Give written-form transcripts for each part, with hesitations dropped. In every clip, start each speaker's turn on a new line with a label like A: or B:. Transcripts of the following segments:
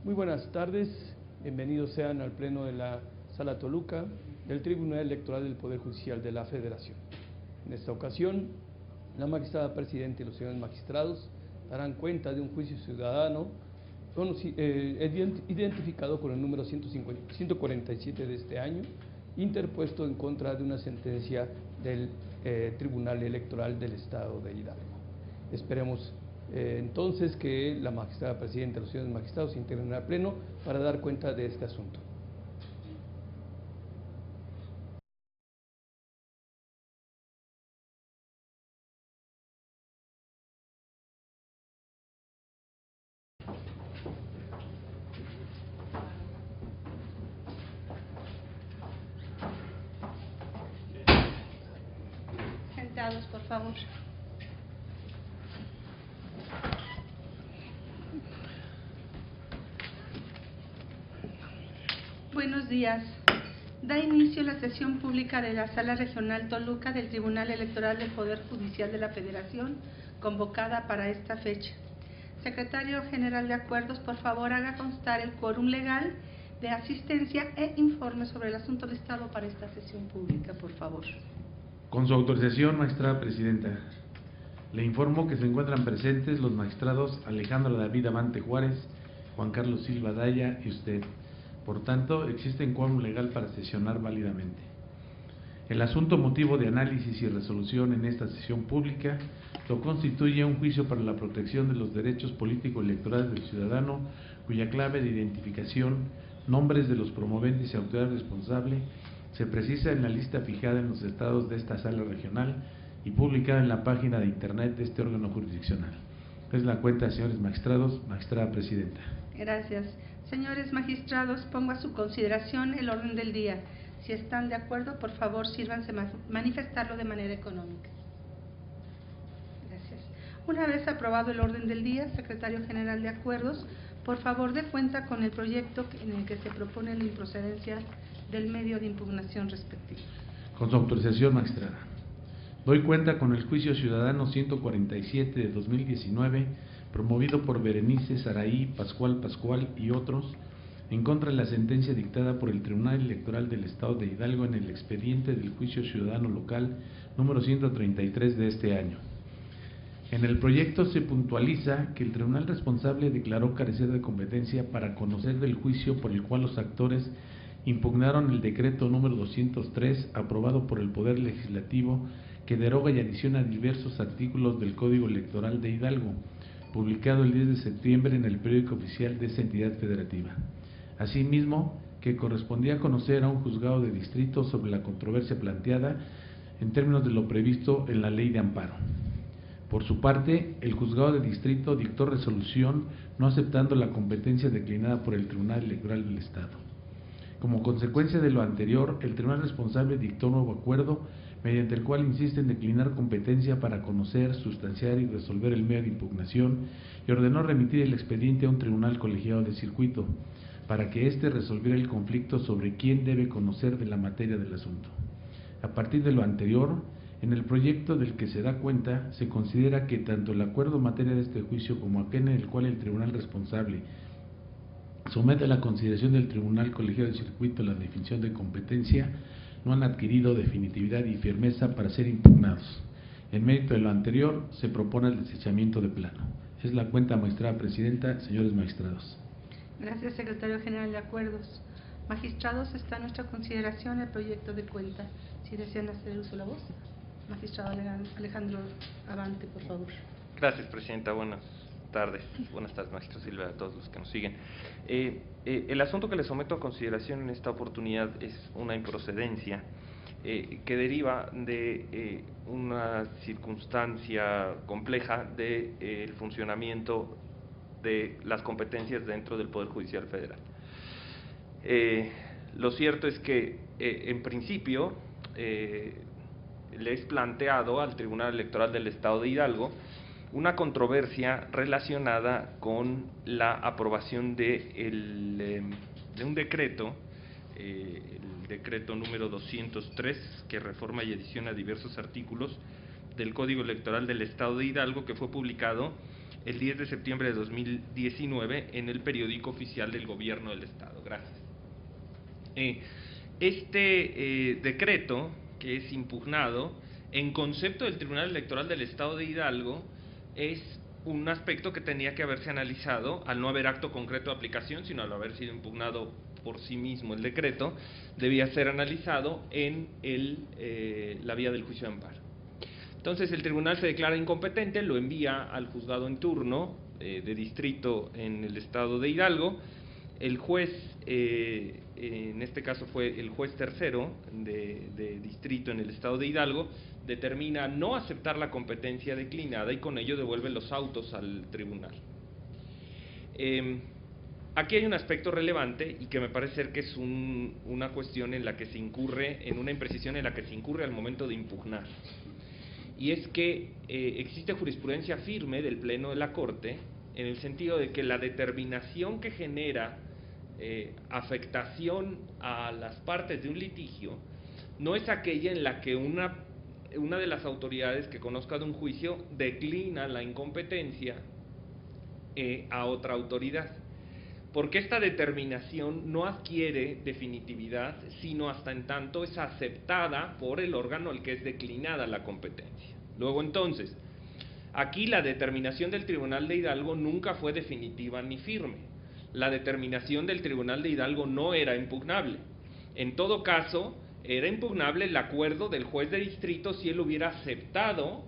A: Muy buenas tardes, bienvenidos sean al Pleno de la Sala Toluca del Tribunal Electoral del Poder Judicial de la Federación. En esta ocasión, la magistrada presidenta y los señores magistrados darán cuenta de un juicio ciudadano identificado con el número 147 de este año, interpuesto en contra de una sentencia del Tribunal Electoral del Estado de Hidalgo. Esperemos entonces que la magistrada presidenta y los señores magistrados se integren al Pleno para dar cuenta de este asunto.
B: Sentados, por favor. Buenos días. Da inicio la sesión pública de la Sala Regional Toluca del Tribunal Electoral del Poder Judicial de la Federación, convocada para esta fecha. Secretario General de Acuerdos, por favor, haga constar el quórum legal de asistencia e informe sobre el asunto listado para esta sesión pública, por favor.
C: Con su autorización, magistrada presidenta, le informo que se encuentran presentes los magistrados Alejandro David Avante Juárez, Juan Carlos Silva Daya y usted. Por tanto, existe un quórum legal para sesionar válidamente. El asunto motivo de análisis y resolución en esta sesión pública lo constituye un juicio para la protección de los derechos político-electorales del ciudadano, cuya clave de identificación, nombres de los promoventes y autoridad responsable se precisa en la lista fijada en los estados de esta sala regional y publicada en la página de internet de este órgano jurisdiccional. Es la cuenta, señores magistrados, magistrada presidenta.
B: Gracias. Señores magistrados, pongo a su consideración el orden del día. Si están de acuerdo, por favor, sírvanse manifestarlo de manera económica. Gracias. Una vez aprobado el orden del día, Secretario General de Acuerdos, por favor, dé cuenta con el proyecto en el que se propone la improcedencia del medio de impugnación respectivo.
C: Con su autorización, magistrada. Doy cuenta con el juicio ciudadano 147 de 2019, promovido por Berenice Saraí Pascual y otros, en contra de la sentencia dictada por el Tribunal Electoral del Estado de Hidalgo en el expediente del juicio ciudadano local número 133 de este año. En el proyecto se puntualiza que el tribunal responsable declaró carecer de competencia para conocer del juicio por el cual los actores impugnaron el decreto número 203 aprobado por el Poder Legislativo que deroga y adiciona diversos artículos del Código Electoral de Hidalgo, publicado el 10 de septiembre en el periódico oficial de esa entidad federativa. Asimismo, que correspondía conocer a un juzgado de distrito sobre la controversia planteada en términos de lo previsto en la Ley de Amparo. Por su parte, el juzgado de distrito dictó resolución no aceptando la competencia declinada por el Tribunal Electoral del Estado. Como consecuencia de lo anterior, el tribunal responsable dictó un nuevo acuerdo mediante el cual insiste en declinar competencia para conocer, sustanciar y resolver el medio de impugnación y ordenó remitir el expediente a un tribunal colegiado de circuito para que éste resolviera el conflicto sobre quién debe conocer de la materia del asunto. A partir de lo anterior, en el proyecto del que se da cuenta, se considera que tanto el acuerdo en materia de este juicio como aquel en el cual el tribunal responsable somete a la consideración del tribunal colegiado de circuito la definición de competencia no han adquirido definitividad y firmeza para ser impugnados. En mérito de lo anterior, se propone el desechamiento de plano. Es la cuenta, magistrada presidenta, señores magistrados.
B: Gracias, Secretario General de Acuerdos. Magistrados, está a nuestra consideración el proyecto de cuenta. Si desean hacer uso de la voz, magistrado Alejandro Avante, por favor.
D: Gracias, presidenta. Buenas tardes, magistrado Silva, a todos los que nos siguen. El asunto que le someto a consideración en esta oportunidad es una improcedencia que deriva de una circunstancia compleja del funcionamiento de las competencias dentro del Poder Judicial Federal. Lo cierto es que, en principio, le es planteado al Tribunal Electoral del Estado de Hidalgo una controversia relacionada con la aprobación de un decreto, el decreto número 203, que reforma y adiciona diversos artículos del Código Electoral del Estado de Hidalgo, que fue publicado el 10 de septiembre de 2019 en el periódico oficial del Gobierno del Estado. Gracias. Este decreto, que es impugnado, en concepto del Tribunal Electoral del Estado de Hidalgo, es un aspecto que tenía que haberse analizado al no haber acto concreto de aplicación, sino al haber sido impugnado por sí mismo el decreto, debía ser analizado en la vía del juicio de amparo. Entonces el tribunal se declara incompetente, lo envía al juzgado en turno de distrito en el estado de Hidalgo. El juez, en este caso fue el juez tercero de distrito en el estado de Hidalgo, determina no aceptar la competencia declinada y con ello devuelve los autos al tribunal. Aquí hay un aspecto relevante y que me parece ser que es una cuestión en la que se incurre, en una imprecisión en la que se incurre al momento de impugnar. Y es que existe jurisprudencia firme del Pleno de la Corte en el sentido de que la determinación que genera afectación a las partes de un litigio no es aquella en la que una de las autoridades que conozca de un juicio declina la incompetencia a otra autoridad, porque esta determinación no adquiere definitividad sino hasta en tanto es aceptada por el órgano al que es declinada la competencia. Luego entonces, aquí la determinación del Tribunal de Hidalgo nunca fue definitiva ni firme. La determinación del Tribunal de Hidalgo no era impugnable. En todo caso, era impugnable el acuerdo del juez de distrito si él hubiera aceptado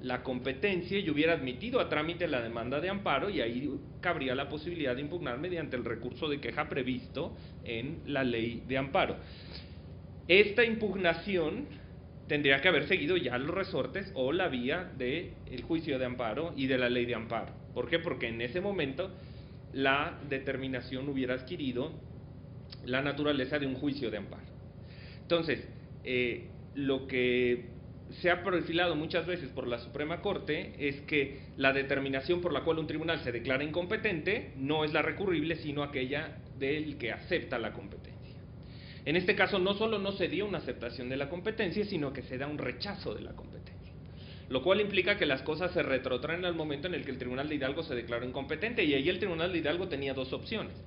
D: la competencia y hubiera admitido a trámite la demanda de amparo, y ahí cabría la posibilidad de impugnar mediante el recurso de queja previsto en la ley de amparo. Esta impugnación tendría que haber seguido ya los resortes o la vía del juicio de amparo y de la ley de amparo. ¿Por qué? Porque en ese momento la determinación hubiera adquirido la naturaleza de un juicio de amparo. Entonces, lo que se ha perfilado muchas veces por la Suprema Corte es que la determinación por la cual un tribunal se declara incompetente no es la recurrible, sino aquella del que acepta la competencia. En este caso, no solo no se dio una aceptación de la competencia, sino que se da un rechazo de la competencia, lo cual implica que las cosas se retrotraen al momento en el que el Tribunal de Hidalgo se declaró incompetente, y ahí el Tribunal de Hidalgo tenía dos opciones: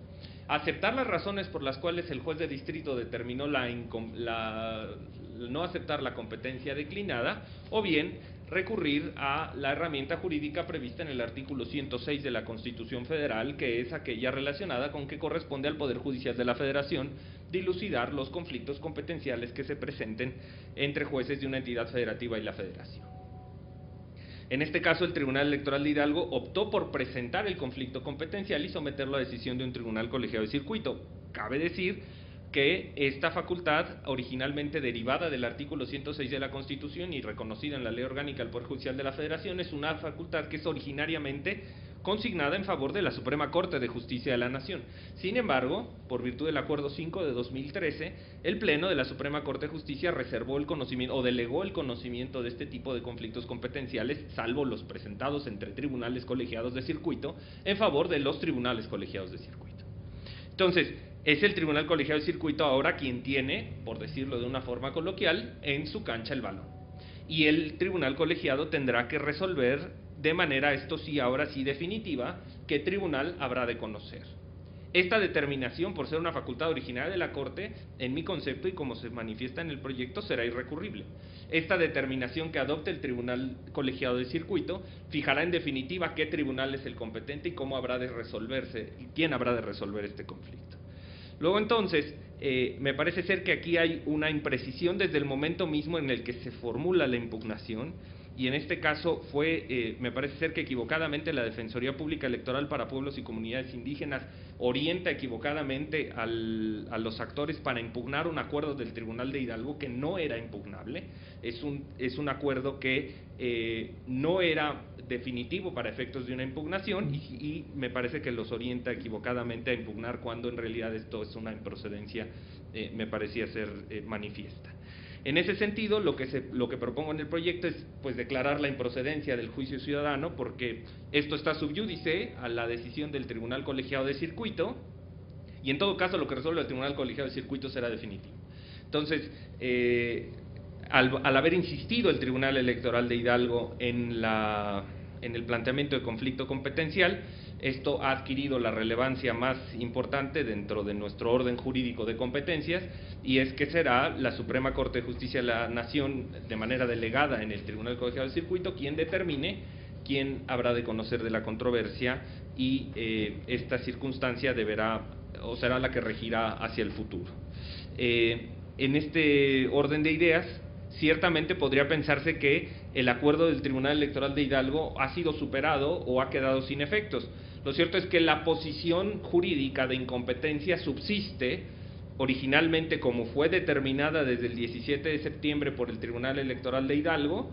D: aceptar las razones por las cuales el juez de distrito determinó no aceptar la competencia declinada, o bien recurrir a la herramienta jurídica prevista en el artículo 106 de la Constitución Federal, que es aquella relacionada con que corresponde al Poder Judicial de la Federación dilucidar los conflictos competenciales que se presenten entre jueces de una entidad federativa y la Federación. En este caso, el Tribunal Electoral de Hidalgo optó por presentar el conflicto competencial y someterlo a decisión de un tribunal colegiado de circuito. Cabe decir que esta facultad, originalmente derivada del artículo 106 de la Constitución y reconocida en la Ley Orgánica del Poder Judicial de la Federación, es una facultad que es originariamente consignada en favor de la Suprema Corte de Justicia de la Nación. Sin embargo, por virtud del Acuerdo 5 de 2013, el Pleno de la Suprema Corte de Justicia reservó el conocimiento o delegó el conocimiento de este tipo de conflictos competenciales, salvo los presentados entre tribunales colegiados de circuito, en favor de los tribunales colegiados de circuito. Entonces, es el tribunal colegiado de circuito ahora quien tiene, por decirlo de una forma coloquial, en su cancha el balón. Y el tribunal colegiado tendrá que resolver de manera, esto sí, ahora sí definitiva, qué tribunal habrá de conocer. Esta determinación, por ser una facultad originaria de la Corte, en mi concepto y como se manifiesta en el proyecto, será irrecurrible. Esta determinación que adopte el tribunal colegiado de circuito fijará en definitiva qué tribunal es el competente y cómo habrá de resolverse, y quién habrá de resolver este conflicto. Luego entonces, me parece ser que aquí hay una imprecisión desde el momento mismo en el que se formula la impugnación, y en este caso me parece ser que equivocadamente la Defensoría Pública Electoral para Pueblos y Comunidades Indígenas orienta equivocadamente a los actores para impugnar un acuerdo del Tribunal de Hidalgo que no era impugnable. Es un acuerdo que no era definitivo para efectos de una impugnación y me parece que los orienta equivocadamente a impugnar cuando en realidad esto es una improcedencia, me parecía ser manifiesta. En ese sentido, lo que propongo en el proyecto es pues declarar la improcedencia del juicio ciudadano, porque esto está subyúdice a la decisión del Tribunal Colegiado de Circuito, y en todo caso lo que resuelve el Tribunal Colegiado de Circuito será definitivo. Entonces, al haber insistido el Tribunal Electoral de Hidalgo en la en el planteamiento de conflicto competencial, esto ha adquirido la relevancia más importante dentro de nuestro orden jurídico de competencias, y es que será la Suprema Corte de Justicia de la Nación, de manera delegada en el Tribunal Colegiado del Circuito, quien determine quién habrá de conocer de la controversia, y esta circunstancia deberá o será la que regirá hacia el futuro. En este orden de ideas, ciertamente podría pensarse que el acuerdo del Tribunal Electoral de Hidalgo ha sido superado o ha quedado sin efectos. Lo cierto es que la posición jurídica de incompetencia subsiste originalmente como fue determinada desde el 17 de septiembre por el Tribunal Electoral de Hidalgo,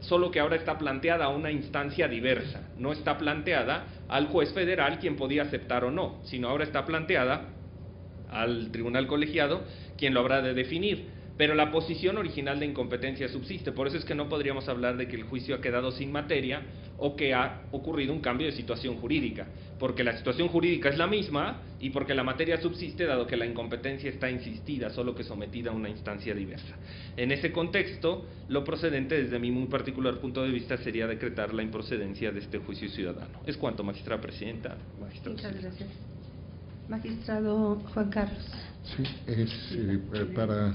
D: solo que ahora está planteada a una instancia diversa, no está planteada al juez federal quien podía aceptar o no, sino ahora está planteada al Tribunal Colegiado quien lo habrá de definir. Pero la posición original de incompetencia subsiste, por eso es que no podríamos hablar de que el juicio ha quedado sin materia o que ha ocurrido un cambio de situación jurídica, porque la situación jurídica es la misma y porque la materia subsiste, dado que la incompetencia está insistida, solo que sometida a una instancia diversa. En ese contexto, lo procedente desde mi muy particular punto de vista sería decretar la improcedencia de este juicio ciudadano. Es cuanto, magistrada presidenta.
B: Muchas gracias. Magistrado Juan Carlos.
E: Sí, es para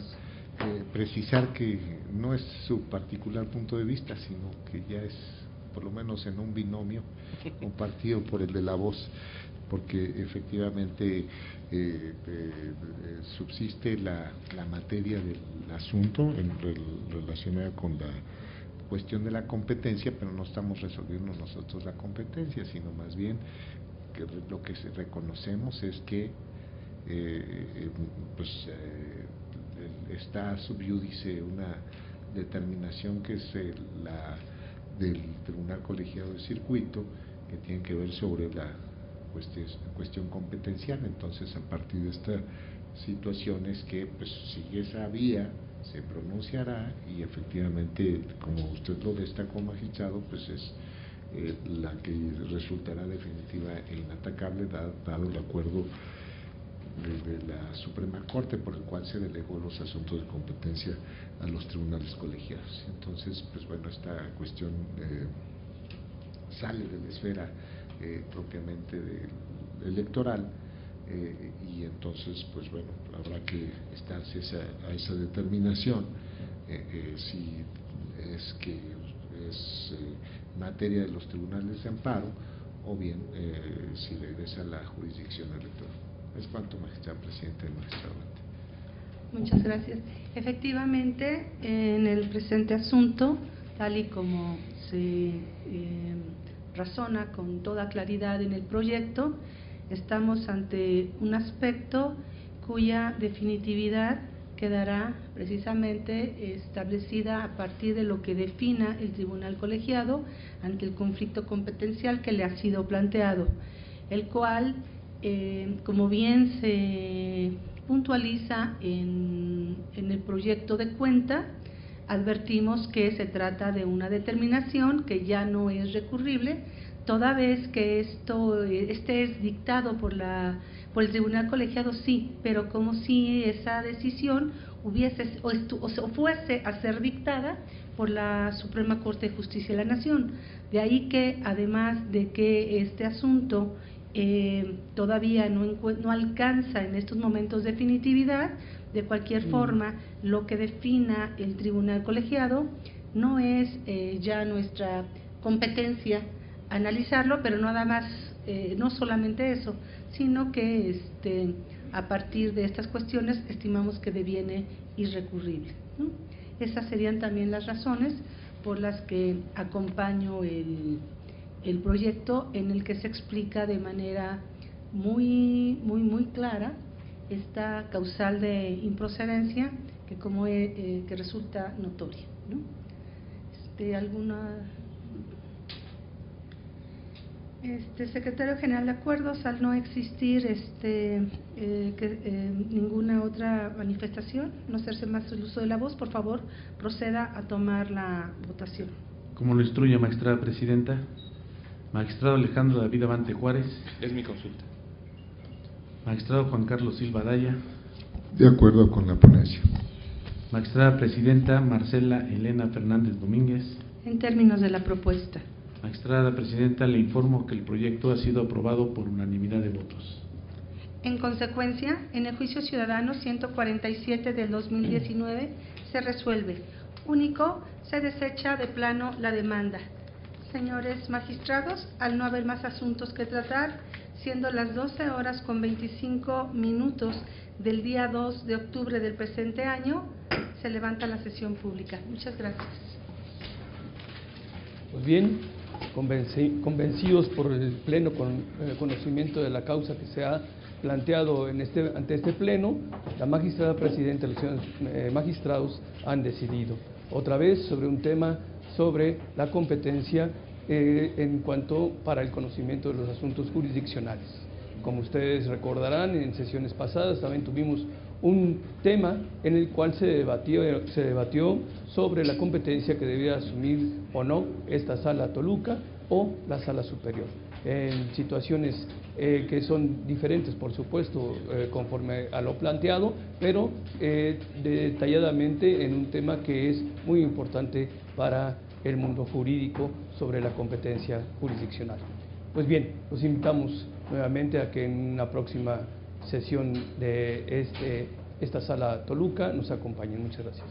E: precisar que no es su particular punto de vista, sino que ya es por lo menos en un binomio compartido por el de la voz, porque efectivamente subsiste la materia del asunto relacionada con la cuestión de la competencia, pero no estamos resolviendo nosotros la competencia, sino más bien que lo que reconocemos es que está sub iudice una determinación que es la del Tribunal Colegiado de Circuito, que tiene que ver sobre la cuestión competencial. Entonces, a partir de esta situación es que pues sigue esa vía, se pronunciará, y efectivamente, como usted lo destacó, magistrado, pues es la que resultará definitiva e inatacable, dado el acuerdo de la Suprema Corte, por el cual se delegó los asuntos de competencia a los tribunales colegiados. Entonces, pues bueno, esta cuestión sale de la esfera propiamente electoral, y entonces, pues bueno, habrá que estarse a esa determinación, si es que es materia de los tribunales de amparo, o bien si regresa a la jurisdicción electoral. Es cuanto, magistrada presidenta y magistrado.
B: Muchas gracias. Efectivamente, en el presente asunto, tal y como se razona con toda claridad en el proyecto, estamos ante un aspecto cuya definitividad quedará precisamente establecida a partir de lo que defina el Tribunal Colegiado ante el conflicto competencial que le ha sido planteado, el cual, como bien se puntualiza en el proyecto de cuenta, advertimos que se trata de una determinación que ya no es recurrible, toda vez que este es dictado por el Tribunal Colegiado, sí, pero como si esa decisión hubiese o fuese a ser dictada por la Suprema Corte de Justicia de la Nación. De ahí que, además de que este asunto todavía no alcanza en estos momentos definitividad, de cualquier forma, lo que defina el Tribunal Colegiado no es ya nuestra competencia analizarlo, pero nada más, no solamente eso, sino que a partir de estas cuestiones estimamos que deviene irrecurrible, ¿no? Esas serían también las razones por las que acompaño el proyecto, en el que se explica de manera muy clara esta causal de improcedencia que que resulta notoria, ¿no? ¿Alguna? Secretario General de Acuerdos, al no existir ninguna otra manifestación, no hacerse más el uso de la voz, por favor, proceda a tomar la votación.
C: Como lo instruye, magistrada presidenta. Magistrado Alejandro David Avante Juárez.
D: Es mi consulta.
C: Magistrado Juan Carlos Silva Daya.
E: De acuerdo con la ponencia.
C: Magistrada presidenta Marcela Elena Fernández Domínguez.
B: En términos de la propuesta.
C: Magistrada Presidenta, le informo que el proyecto ha sido aprobado por unanimidad de votos.
B: En consecuencia, en el juicio ciudadano 147 del 2019 se resuelve. Único, se desecha de plano la demanda. Señores magistrados, al no haber más asuntos que tratar, siendo las 12:25 del día 2 de octubre del presente año, se levanta la sesión pública. Muchas gracias.
A: Pues bien, convencidos por el pleno conocimiento de la causa que se ha planteado ante este pleno, la magistrada presidenta y los señores magistrados han decidido otra vez sobre un tema sobre la competencia en cuanto para el conocimiento de los asuntos jurisdiccionales. Como ustedes recordarán, en sesiones pasadas también tuvimos un tema en el cual se debatió sobre la competencia que debía asumir o no esta sala Toluca o la sala superior, en situaciones que son diferentes, por supuesto, conforme a lo planteado, pero detalladamente en un tema que es muy importante para el mundo jurídico sobre la competencia jurisdiccional. Pues bien, los invitamos nuevamente a que en una próxima sesión de esta sala Toluca nos acompañen. Muchas gracias.